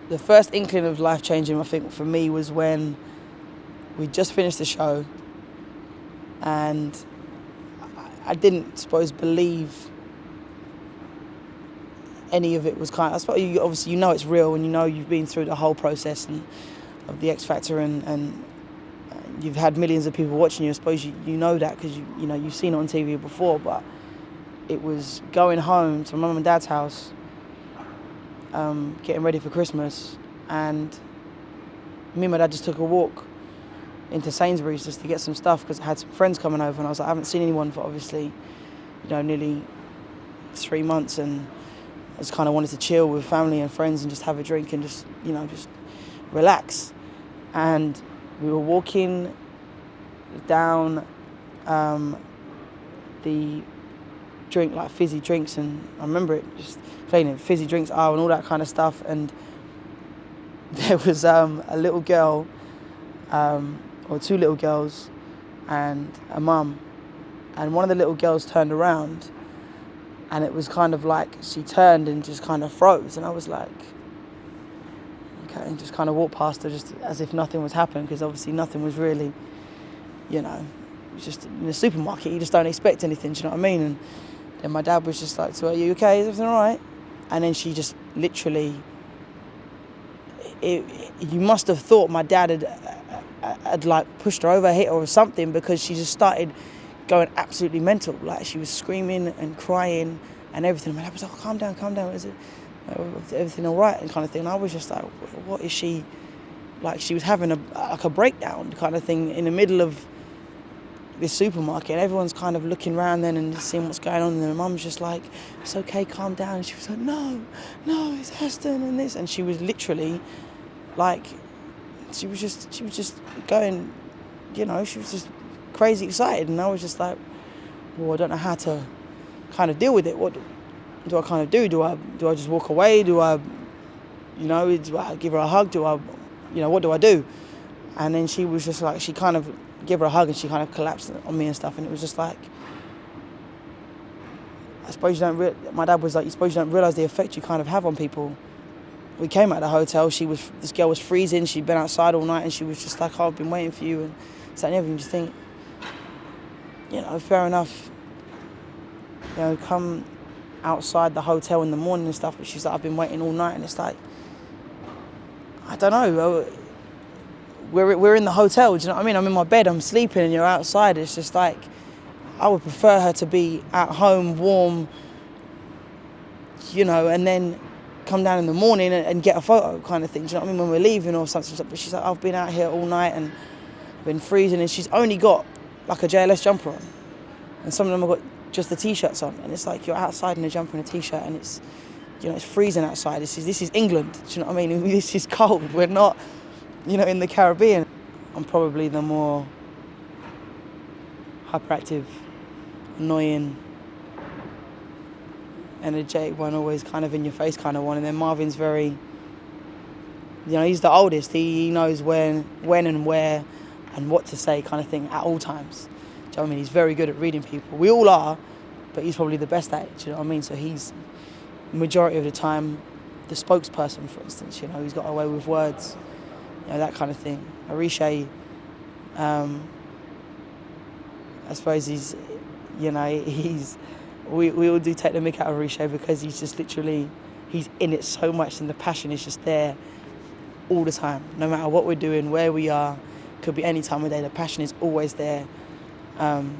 the first inkling of life-changing, I think, for me was when we just finished the show, and I didn't, suppose, believe any of it was kind of, I suppose, obviously you know it's real, and you know you've been through the whole process and of the X Factor, and you've had millions of people watching you. I suppose you know that because you know you've seen it on TV before. But it was going home to my mum and dad's house, getting ready for Christmas, and me and my dad just took a walk into Sainsbury's just to get some stuff because I had some friends coming over, and I was like, I haven't seen anyone for obviously, nearly 3 months, and I just kind of wanted to chill with family and friends and just have a drink and just relax. And we were walking down the drink, like fizzy drinks, and I remember it just playing in fizzy drinks aisle and all that kind of stuff, and there was a little girl, or two little girls, and a mum, and one of the little girls turned around, and it was kind of like she turned and just kind of froze, and I was like, okay, and just kind of walked past her just as if nothing was happening, because obviously nothing was really, it was just in the supermarket, you just don't expect anything, do you know what I mean? And then my dad was just like, so are you okay, is everything all right? And then she just literally, you must have thought my dad had like pushed her over, hit her or something, because she just started going absolutely mental. Like she was screaming and crying and everything. My dad was like, oh, calm down, is it everything all right, and kind of thing. And I was just like, what is she, like she was having a breakdown kind of thing in the middle of this supermarket, and everyone's kind of looking around then and seeing what's going on, and my mum's just like, it's okay, calm down. And she was like, no, it's Aston and this, and she was literally like, she was just going, she was just crazy excited, and I was just like, well, I don't know how to kind of deal with it. What do I kind of do? Do I just walk away? Do I give her a hug? What do I do? And then she was just like, she kind of gave her a hug and she kind of collapsed on me and stuff, and it was just like, I suppose my dad was like, you suppose you don't realise the effect you kind of have on people. We came out of the hotel, this girl was freezing, she'd been outside all night, and she was just like, oh, I've been waiting for you, and so everything. Just think, fair enough, come outside the hotel in the morning and stuff, but she's like, I've been waiting all night, and it's like, I don't know, we're in the hotel, do you know what I mean? I'm in my bed, I'm sleeping, and you're outside. It's just like, I would prefer her to be at home, warm, and then come down in the morning and get a photo kind of thing, do you know what I mean, when we're leaving or something. But she's like, I've been out here all night and been freezing, and she's only got like a JLS jumper on, and some of them have got just the t-shirts on, and it's like, you're outside in a jumper and a t-shirt, and it's, it's freezing outside. This is England, do you know what I mean? This is cold. We're not, in the Caribbean. I'm probably the more hyperactive, annoying, energetic one, always kind of in your face kind of one. And then Marvin's very, he's the oldest. He knows when and where and what to say kind of thing at all times. Do you know what I mean? He's very good at reading people. We all are, but he's probably the best at it, do you know what I mean? So he's, majority of the time, the spokesperson, for instance, he's got away with words, that kind of thing. Arishay, I suppose we all do take the mick out of Arishay because he's just literally, he's in it so much, and the passion is just there all the time. No matter what we're doing, where we are, could be any time of day, the passion is always there. And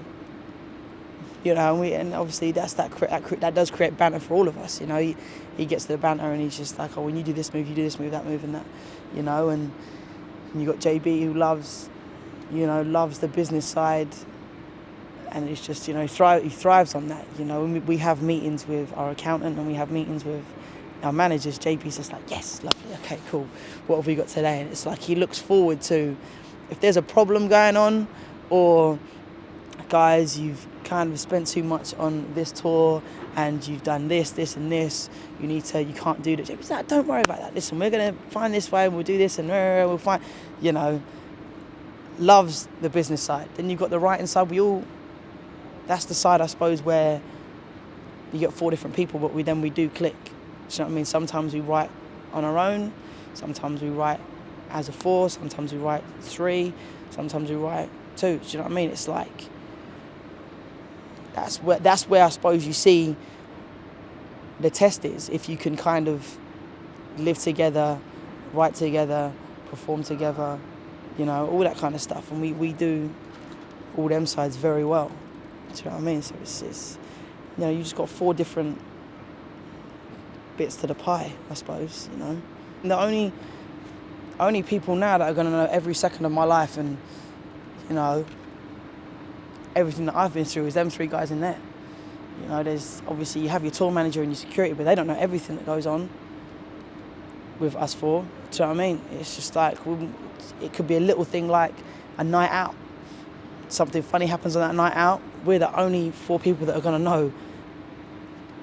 obviously that does create banter for all of us. He gets the banter, and he's just like, oh, when you do this move, that move, and that, and you got JB who loves the business side, and it's just, he thrives on that. We have meetings with our accountant and we have meetings with our managers. JB's just like, yes, lovely, okay, cool. What have we got today? And it's like he looks forward to, if there's a problem going on, or guys, you've kind of spent too much on this tour and you've done this and this, you can't do that. JB's like, don't worry about that. Listen, we're going to find this way and we'll do this and we'll find, loves the business side. Then you've got the writing side. That's the side, I suppose, where you get 4 different people, but we do click. Do you know what I mean? Sometimes we write on our own. Sometimes we write as a 4, sometimes we write 3, sometimes we write 2. Do you know what I mean? It's like, that's where I suppose you see the test is, if you can kind of live together, write together, perform together, all that kind of stuff. And we do all them sides very well. Do you know what I mean? So it's you just got 4 different bits to the pie, I suppose, And the only people now that are going to know every second of my life and, everything that I've been through is them 3 guys in there. There's obviously, you have your tour manager and your security, but they don't know everything that goes on with us 4. Do you know what I mean? It's just like, it could be a little thing like a night out. Something funny happens on that night out, we're the only 4 people that are going to know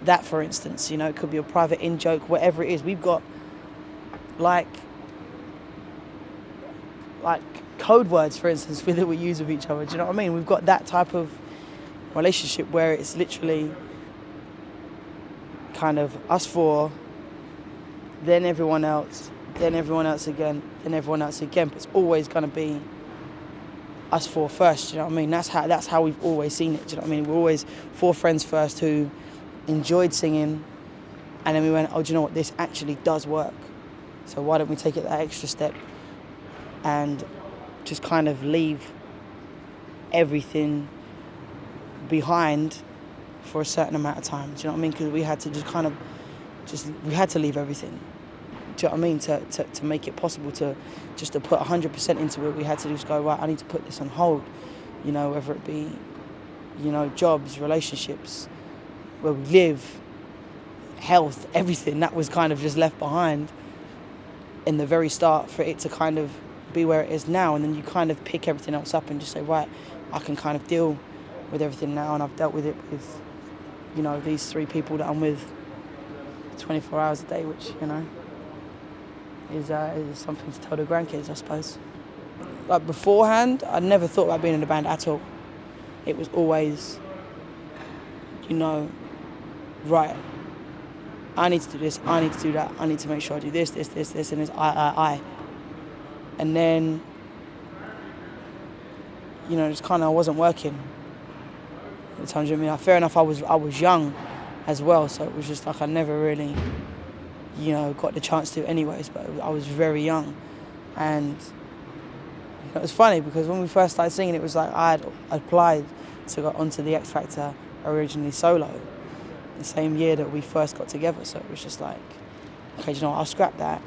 that, for instance. It could be a private in-joke, whatever it is. We've got like code words, for instance, that we use with each other. Do you know what I mean? We've got that type of relationship where it's literally kind of us 4, then everyone else, then everyone else again, then everyone else again. But it's always going to be us 4 first. Do you know what I mean? That's how we've always seen it. Do you know what I mean? We're always 4 friends first who enjoyed singing, and then we went, oh, do you know what? This actually does work. So why don't we take it that extra step and just kind of leave everything behind for a certain amount of time. Do you know what I mean? Because we had to we had to leave everything. Do you know what I mean? To make it possible to put 100% into it, we had to just go, right, I need to put this on hold. Whether it be, jobs, relationships, where we live, health, everything that was kind of just left behind in the very start for it to kind of be where it is now. And then you kind of pick everything else up and just say, right, I can kind of deal with everything now, and I've dealt with it with, these 3 people that I'm with 24 hours a day, which, is something to tell the grandkids, I suppose. Like beforehand, I never thought about being in a band at all. It was always, right, I need to do this, I need to do that, I need to make sure I do this, and this, I. And then, just kind of, I wasn't working at the time. Do you know what I mean? Fair enough, I was young as well, so it was just like I never really, got the chance to anyways, but I was very young. And it was funny because when we first started singing, it was like I had applied to go onto the X Factor originally solo the same year that we first got together. So it was just like, okay, I'll scrap that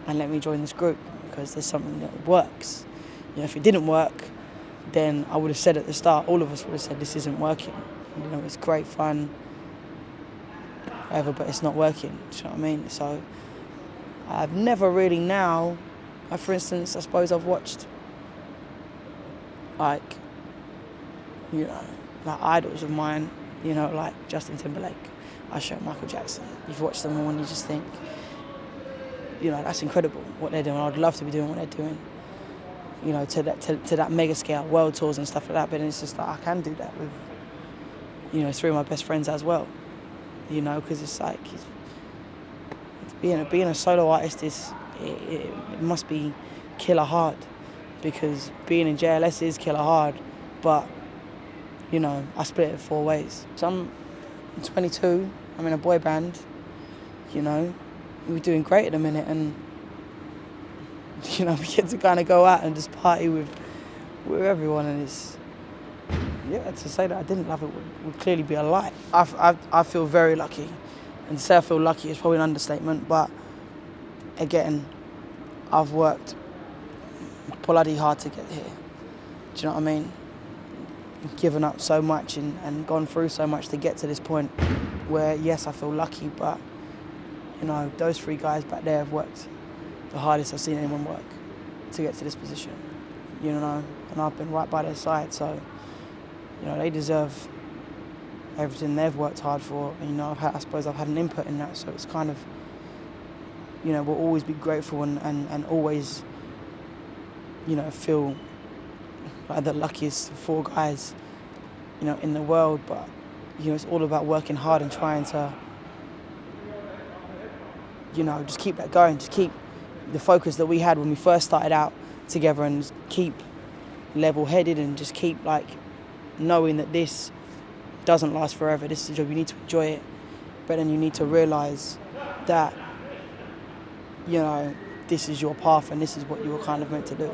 and let me join this group because there's something that works. If it didn't work, then I would have said at the start, all of us would have said, this isn't working. It's great fun, whatever, but it's not working. Do you know what I mean? So I've never really now, for instance, I suppose I've watched like idols of mine, like Justin Timberlake, Usher, Michael Jackson. You've watched them all and you just think, that's incredible what they're doing. I'd love to be doing what they're doing, to that mega scale, world tours and stuff like that. But it's just like I can do that with, 3 of my best friends as well, because it's like being a solo artist it must be killer hard, because being in JLS is killer hard, but I split it 4 ways. So I'm 22, I'm in a boy band, we're doing great at the minute, and we get to kind of go out and just party with everyone, and it's, to say that I didn't love it would clearly be a lie. I feel very lucky, and to say I feel lucky is probably an understatement, but again, I've worked bloody hard to get here. Do you know what I mean? Given up so much and gone through so much to get to this point where, yes, I feel lucky, but, those 3 guys back there have worked the hardest I've seen anyone work to get to this position, and I've been right by their side, so, they deserve everything they've worked hard for, and, I suppose I've had an input in that, so it's kind of, we'll always be grateful and always, feel like the luckiest 4 guys, in the world, but, it's all about working hard and trying to, just keep that going, just keep, the focus that we had when we first started out together, and keep level-headed and just keep like knowing that this doesn't last forever. This is a job, you need to enjoy it, but then you need to realise that, you know, this is your path and this is what you were kind of meant to do.